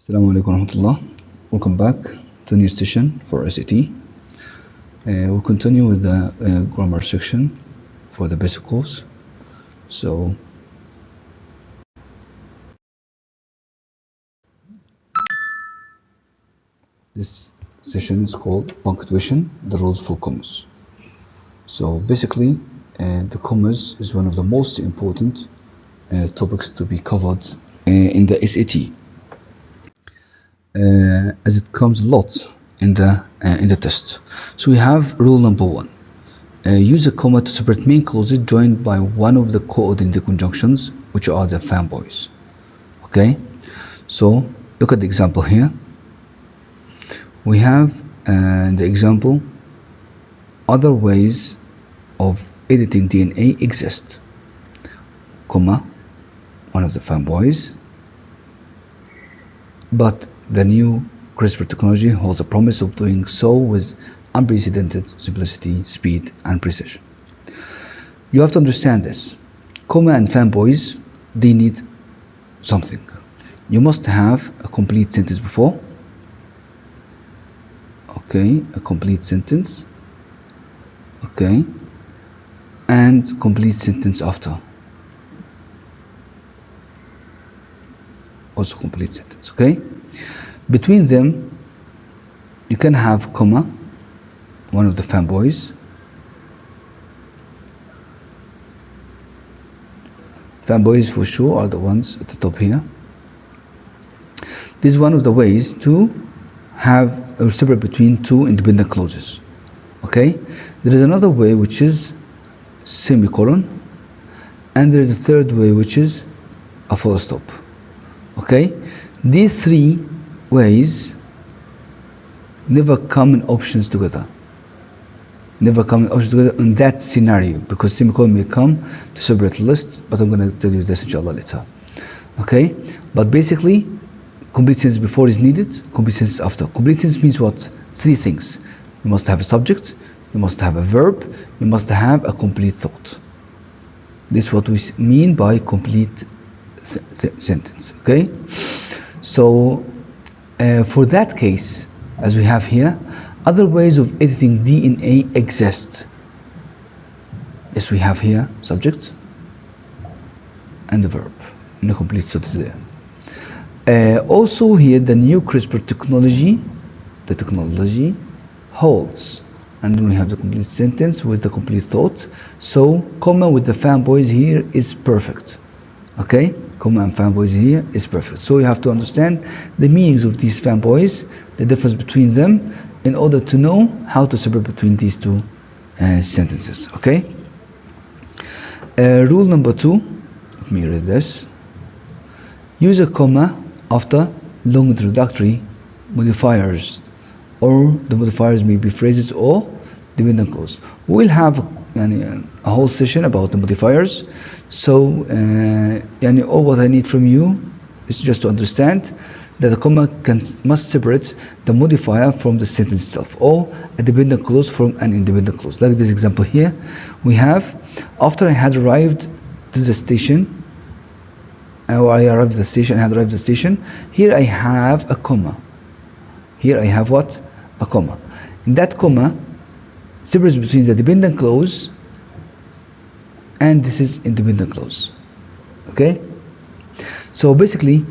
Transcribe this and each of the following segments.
Assalamu alaikum warahmatullah. Welcome back to a new session for SAT. We'll continue with the grammar section for the basic course. So, this session is called Punctuation, the rules for commas. So basically, the commas is one of the most important topics to be covered in the SAT. As it comes a lot in the test. So we have rule number 1. Use a comma to separate main clauses joined by one of the coordinating conjunctions, which are the fanboys. Okay, so look at the example here. We have the example, other ways of editing DNA exist, comma, one of the fanboys, but the new CRISPR technology holds a promise of doing so with unprecedented simplicity, speed, and precision. You have to understand this. Comma and fanboys, they need something. You must have a complete sentence before. Okay, a complete sentence. Okay, and complete sentence after. Also complete sentence. Okay. Between them, you can have comma, one of the fanboys. Fanboys for sure are the ones at the top here. This is one of the ways to have a separate between two independent clauses. Okay, there is another way which is semicolon, and there is a third way which is a full stop. Okay, these three ways never come in options together. Never come in options together in that scenario, because semicolon may come to separate lists, but I'm going to tell you this inshallah later. Okay, but basically, complete sentence before is needed, complete sentence after. Complete sentence means what? Three things. You must have a subject, you must have a verb, you must have a complete thought. This is what we mean by complete sentence. Okay, so for that case, as we have here, other ways of editing DNA exist. Yes, we have here subject and the verb, and the complete thought is there. Also here, the new CRISPR technology, the technology holds, and then we have the complete sentence with the complete thought. So comma with the fanboys here is perfect. Okay, comma and fanboys here is perfect. So you have to understand the meanings of these fanboys, the difference between them, in order to know how to separate between these two sentences. Okay. Rule number 2. Let me read this. Use a comma after long introductory modifiers, or the modifiers may be phrases or dependent clause. We'll have a whole session about the modifiers. So all what I need from you is just to understand that the comma must separate the modifier from the sentence itself, or a dependent clause from an independent clause. Like this example here, we have, after I had arrived to the station, or I arrived at the station, I had arrived at the station, here I have a comma. Here I have what? A comma. In that comma separates between the dependent clause and this is independent clause. Okay, so basically,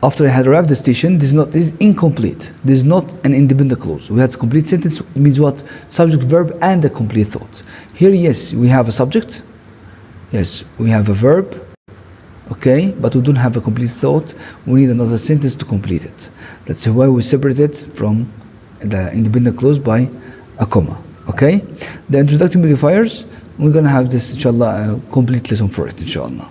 after I had arrived at the station, this is incomplete. This is not an independent clause. We had a complete sentence, means what? Subject, verb, and a complete thought. Here, yes, we have a subject. Yes, we have a verb. Okay, but we don't have a complete thought. We need another sentence to complete it. That's why we separate it from the independent clause by a comma. Okay, the introductory modifiers, we're going to have this inshallah complete lesson for it inshallah.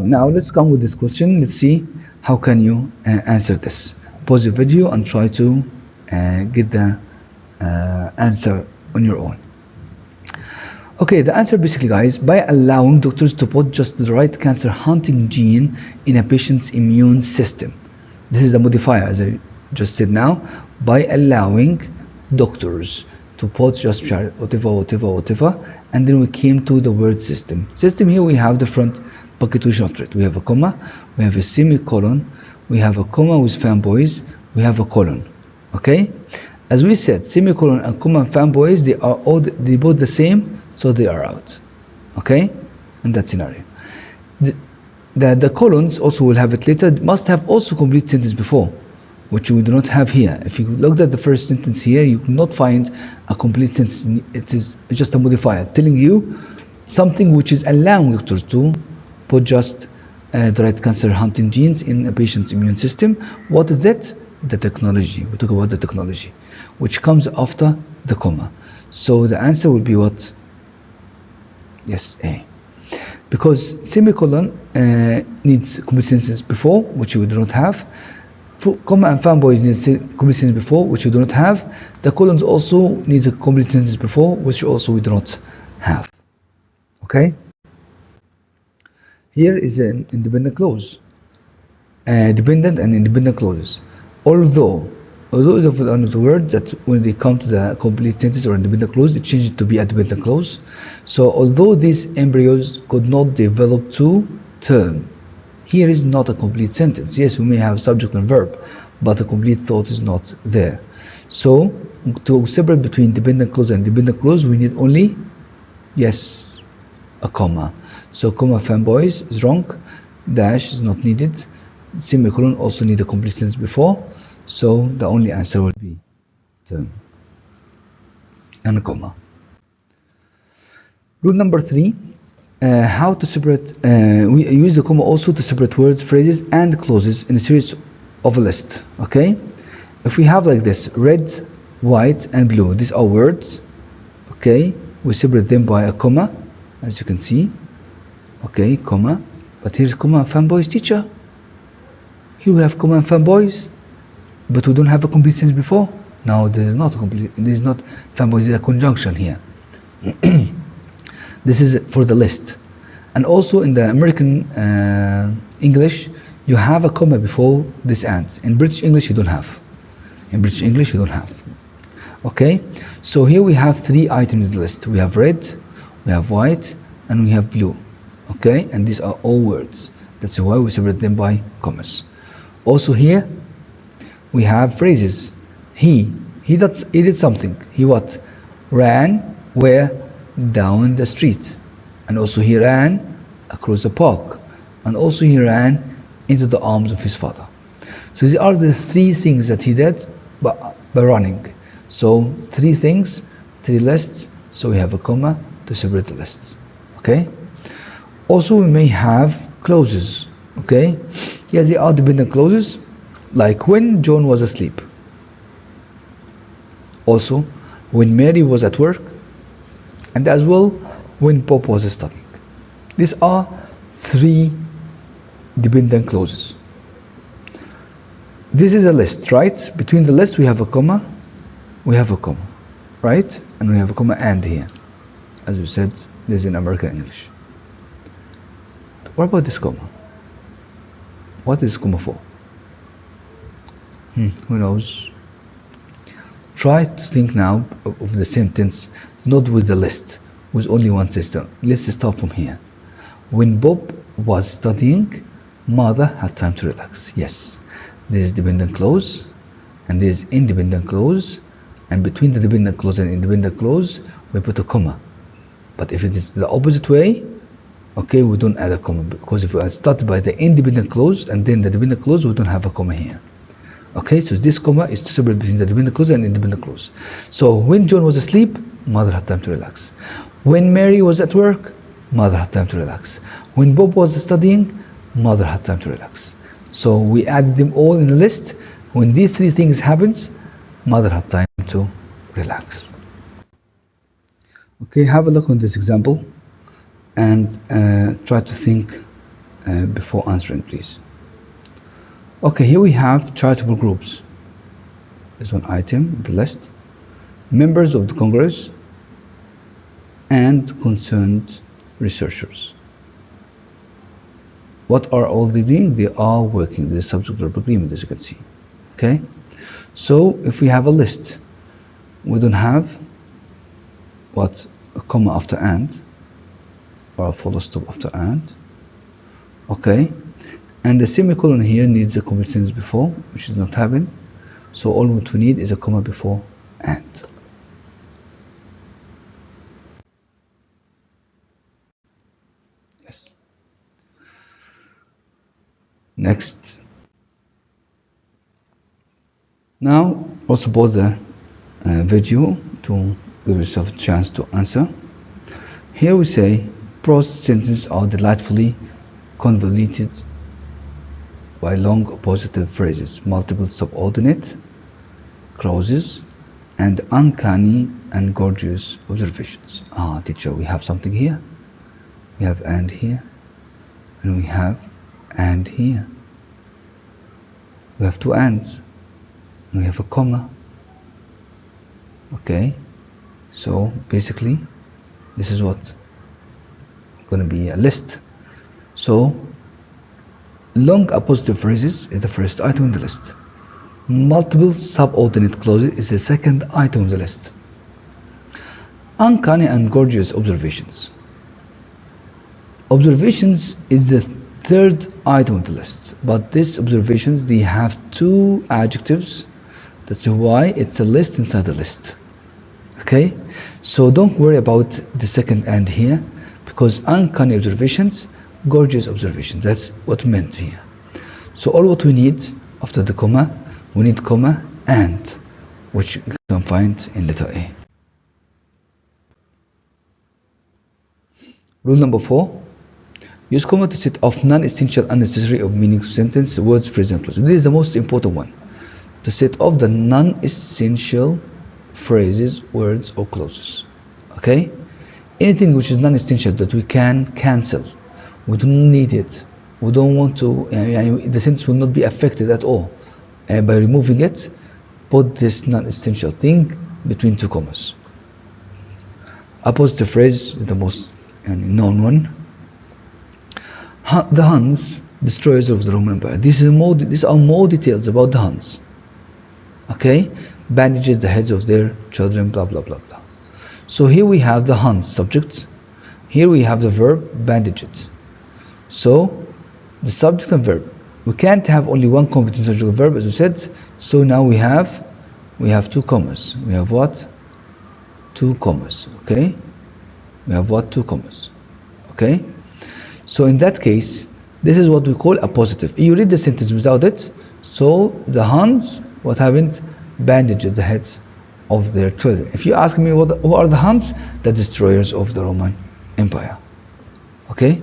Now let's come with this question. Let's see how can you answer this. Pause the video and try to get the answer on your own. Okay, the answer basically, guys, by allowing doctors to put just the right cancer hunting gene in a patient's immune system. This is the modifier, as I just said now. By allowing doctors to put just whatever, and then we came to the word system. System, here we have different punctuation after it. We have a comma, we have a semicolon, we have a comma with fanboys, we have a colon. Okay? As we said, semicolon and comma and fanboys, they both the same, so they are out. Okay? In that scenario. The colons also will have it later, must have also complete sentence before, which we do not have here. If you looked at the first sentence here, you cannot find a complete sentence. It is just a modifier telling you something which is allowing doctors to put just the right cancer hunting genes in a patient's immune system. What is that? The technology. We talk about the technology, which comes after the comma. So the answer will be what? Yes, A. Because semicolon needs complete sentence before, which we do not have. Comma and fanboys need complete sentence before, which we do not have. The colons also needs a complete sentence before, which also we do not have. Okay? Here is an independent clause. Dependent and independent clauses. Although it is one of the words that when they come to the complete sentence or independent clause, it changes to be a dependent clause. So although these embryos could not develop to term, here is not a complete sentence. Yes, we may have subject and verb, but a complete thought is not there. So to separate between dependent clause and dependent clause, we need only, yes, a comma. So comma fanboys is wrong, dash is not needed, semicolon also need a complete sentence before, so the only answer will be term and a comma. Rule number 3, how to separate, we use the comma also to separate words, phrases and clauses in a series of a list. Okay, if we have like this, red, white and blue, these are words. Okay, we separate them by a comma, as you can see. Okay, comma, but here's comma and fanboys, teacher. Here we have comma and fanboys, but we don't have a complete sentence before. Now there is not a complete, there is not fanboys, there is a conjunction here. This is for the list. And also in the American English, you have a comma before this and. In British English, you don't have. In British English, you don't have. Okay, so here we have 3 items in the list. We have red, we have white, and we have blue. Okay, and these are all words. That's why we separate them by commas. Also here, we have phrases. He did something. He what? Ran where? Down the street. And also he ran across the park. And also he ran into the arms of his father. So these are the 3 things that he did by running. So 3 things, 3 lists. So we have a comma to separate the lists. Okay. Also we may have clauses. Okay. Yes, they are dependent clauses, like when John was asleep. Also, when Mary was at work, and as well when Bob was studying. These are 3 dependent clauses. This is a list, right? Between the list we have a comma, right? And we have a comma and here. As we said, this is in American English. What about this comma? What is comma for? Who knows? Try to think now of the sentence, not with the list, with only one system. Let's start from here. When Bob was studying, mother had time to relax. Yes, there is dependent clause and there is independent clause, and between the dependent clause and independent clause we put a comma. But if it is the opposite way, okay, we don't add a comma, because if we start by the independent clause and then the dependent clause, we don't have a comma here. Okay, so this comma is to separate between the dependent clause and independent clause. So when John was asleep, mother had time to relax. When Mary was at work, mother had time to relax. When Bob was studying, mother had time to relax. So we added them all in the list. When these 3 things happens, mother had time to relax. Okay, have a look on this example and try to think before answering, please. Okay, here we have charitable groups. There's one item in the list. Members of the Congress and concerned researchers. What are all they doing? They are working. There's subject-verb agreement, as you can see. Okay, so if we have a list, we don't have what? A comma after and, or a full stop after and. Okay, and the semicolon here needs a complete sentence before, which is not happened. So all what we need is a comma before and. Yes. Next. Now also pause the video to give yourself a chance to answer. Here we say prose sentences are delightfully convoluted by long appositive phrases, multiple subordinate clauses, and uncanny and gorgeous observations. Teacher, we have something here. We have and here, and we have and here. We have two ands, and we have a comma. Okay, so basically, this is what's going to be a list. So, long appositive phrases is the first item on the list. Multiple subordinate clauses is the second item on the list. Uncanny and gorgeous observations. Observations is the third item on the list, but these observations, they have two adjectives. That's why it's a list inside the list. Okay, so don't worry about the second and here, because uncanny observations, gorgeous observations, that's what meant here. So all what we need after the comma, we need comma and, which you can find in letter A. Rule number 4. Use comma to set off non-essential, unnecessary, or meaningless sentence, words, phrases, and clauses. This is the most important one. To set off the non-essential phrases, words, or clauses. Okay? Anything which is non-essential that we can cancel, we don't need it, we don't want to, the sentence will not be affected at all. By removing it, put this non-essential thing between two commas. Appositive phrase is the most known one. The Huns, destroyers of the Roman Empire. These are more details about the Huns. Okay, bandages the heads of their children, blah blah blah blah. So here we have the Huns subject. Here we have the verb bandage it. So the subject and verb. We can't have only one competent subject and verb, as we said. So now we have two commas. We have what? Two commas. Okay. We have what? Two commas. Okay. So in that case, this is what we call a positive. You read the sentence without it. So the Huns, what happened? Bandaged the heads of their children. If you ask me who are the Huns, the destroyers of the Roman Empire. Okay.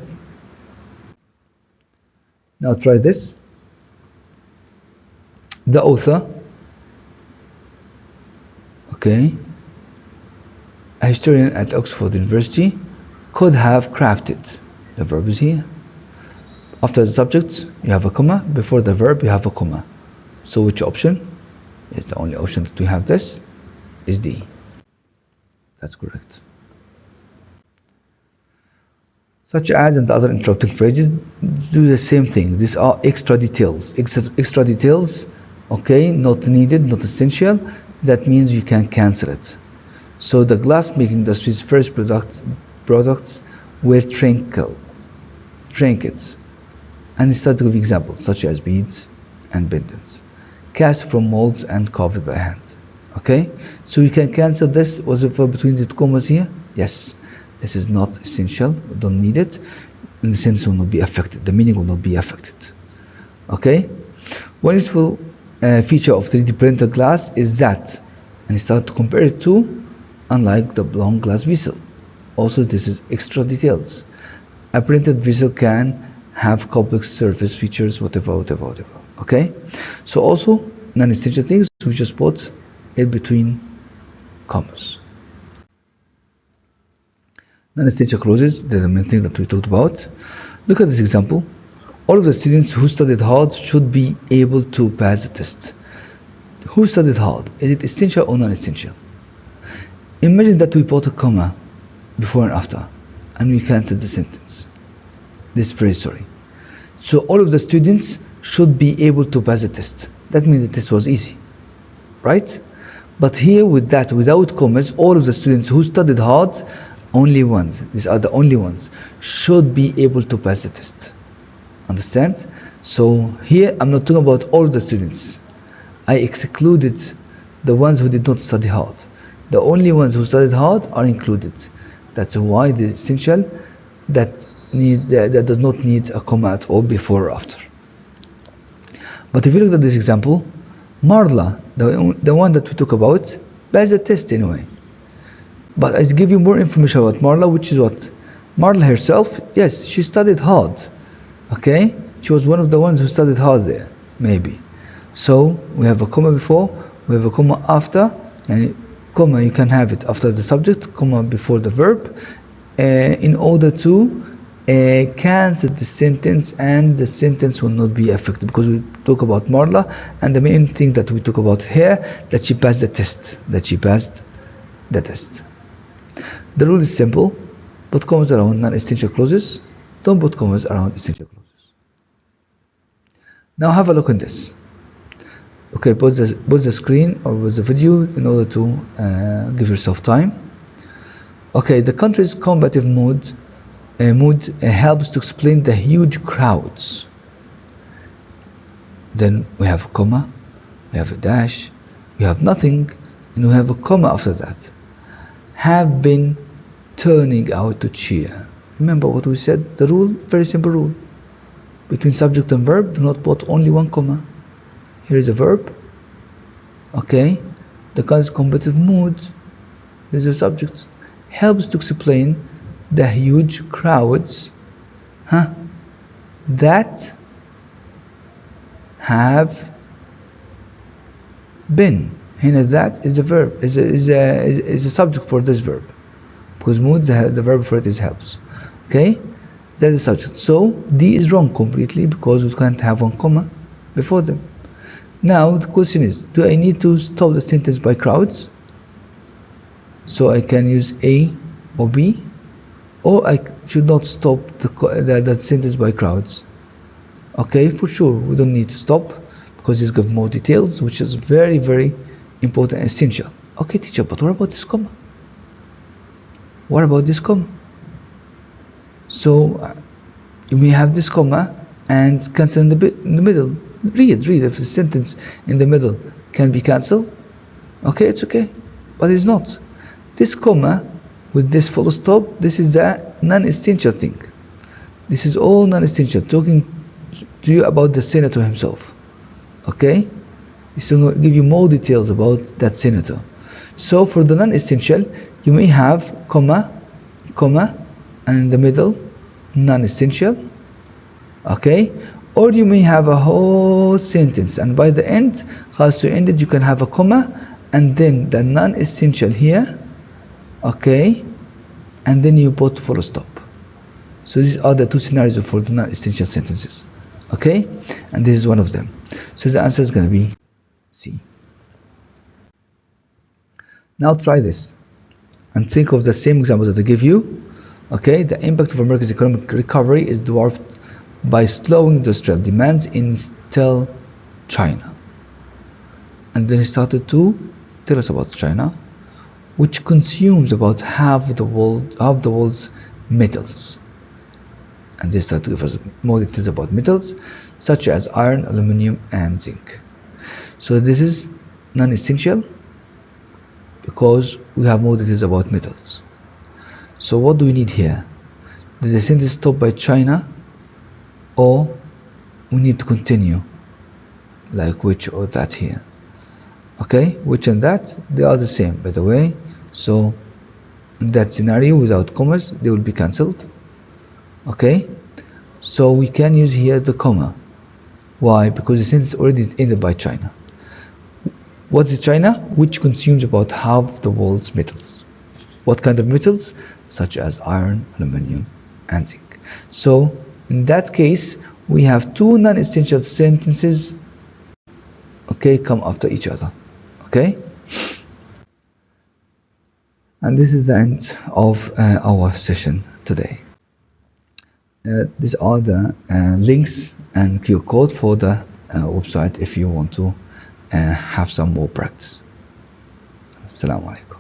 Now try this. The author, okay, a historian at Oxford University, could have crafted. The verb is here. After the subject, you have a comma. Before the verb, you have a comma. So which option? Is the only option that we have this is D. That's correct. Such as and other interrupting phrases do the same thing. These are extra details. Extra details, okay, not needed, not essential. That means you can cancel it. So the glass making industry's first products were trinkets. And start to give examples such as beads and pendants, cast from molds and carved by hand. Okay, so you can cancel this. Was it for between the commas here? Yes. This is not essential. We don't need it. And the sentence will not be affected. The meaning will not be affected. Okay. One useful feature of 3D printed glass is that, and start to compare it to, unlike the long glass vessel. Also, this is extra details. A printed vessel can have complex surface features, whatever. Okay. So also non-essential things, we just put it between commas. Non-essential clauses, they're the main thing that we talked about. Look at this example. All of the students who studied hard should be able to pass the test. Who studied hard? Is it essential or non-essential? Imagine that we put a comma before and after, and we cancel the sentence. This phrase, sorry. So all of the students should be able to pass the test. That means the test was easy, right? But here with that, without commas, all of the students who studied hard, only ones, these are the only ones, should be able to pass the test. Understand? So here I'm not talking about all the students. I excluded the ones who did not study hard. The only ones who studied hard are included. That's why the essential that does not need a comma at all before or after. But if you look at this example, Marla, the one that we talk about, passed the test anyway. But I give you more information about Marla, which is what? Marla herself, yes, she studied hard. Okay? She was one of the ones who studied hard there, maybe. So we have a comma before, we have a comma after, and comma you can have it after the subject, comma before the verb, in order to cancel the sentence, and the sentence will not be affected, because we talk about Marla, and the main thing that we talk about here, that she passed the test, The rule is simple: put commas around non-essential clauses, don't put commas around essential clauses. Now have a look at this. Okay, pause the screen or pause the video in order to give yourself time. Okay, the country's combative mood helps to explain the huge crowds. Then we have a comma, we have a dash, we have nothing, and we have a comma after that. Have been turning out to cheer. Remember what we said? The rule, very simple rule. Between subject and verb, do not put only one comma. Here is a verb. Okay, the country's combative mood, here is a subject, helps to explain the huge crowds that have been. Here, that is a verb, is a subject for this verb, because mood, the verb for it is helps. Okay, that is subject. So D is wrong completely, because we can't have one comma before them. Now the question is, do I need to stop the sentence by crowds? So I can use A or B, or I should not stop the sentence by crowds. Okay, for sure we don't need to stop, because it's got more details, which is very, very important and essential. Okay, teacher, but what about this comma? What about this comma? So you may have this comma and cancel in the middle. Read if the sentence in the middle can be cancelled. Okay, it's okay, but it's not. This comma with this full stop, this is the non-essential thing. This is all non-essential, talking to you about the senator himself. Okay, it's going to give you more details about that senator. So for the non-essential, you may have comma, and in the middle non-essential. Okay, or you may have a whole sentence, and by the end, as to end it, you can have a comma and then the non-essential here. Okay, and then you put full stop. So these are the two scenarios for the non-essential sentences. Okay, and this is one of them. So the answer is going to be C. Now try this and think of the same example that I give you. Okay, the impact of America's economic recovery is dwarfed by slowing industrial demands in still China. And then he started to tell us about China, which consumes about half the world's metals. And they start to give us more details about metals, such as iron, aluminum, and zinc. So this is non-essential, because we have more details about metals. So what do we need here? Did the sentence stop by China, or we need to continue, like which or that here? Okay, which and that, they are the same, by the way. So in that scenario, without commas, they will be cancelled. Okay, so we can use here the comma. Why? Because the sentence already ended by China. What's China? Which consumes about half the world's metals. What kind of metals? Such as iron, aluminum, and zinc. So in that case, we have two non-essential sentences, okay, come after each other. Okay, and this is the end of our session today. These are the links and QR code for the website if you want to have some more practice. Assalamu alaikum.